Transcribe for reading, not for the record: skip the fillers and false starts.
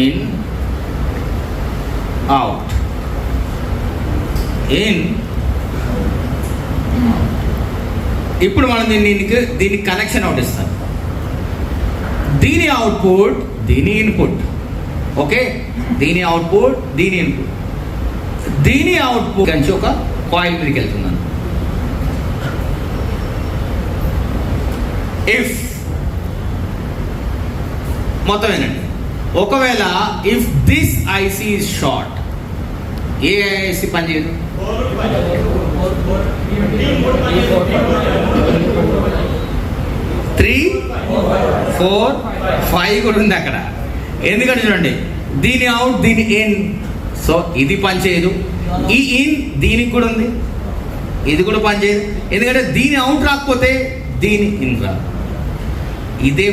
In out, in. ఇప్పుడు మనం దీనికి కనెక్షన్ అవుట్ ఇస్తాం. దీని అవుట్పుట్, దీని ఇన్పుట్. ఓకే, దీని అవుట్పుట్, దీని ఇన్పుట్. దీని అవుట్పుట్ నుంచి ఒక కాయిల్ మీదకి వెళ్తున్నాను. ఇఫ్ మొత్తం ఏంటండి, ఒకవేళ if this IC is short, ఏ ఐసీ పనిచేయదు? 3, 4, 5 కూడా ఉంది అక్కడ. ఎందుకంటే చూడండి, దీని అవుట్, దీని ఇన్. సో ఇది పనిచేయదు. ఈ ఇన్ దీనికి కూడా ఉంది, ఇది కూడా పనిచేయదు. ఎందుకంటే దీని అవుట్ రాకపోతే దీని ఇన్ రాదు. ఇదే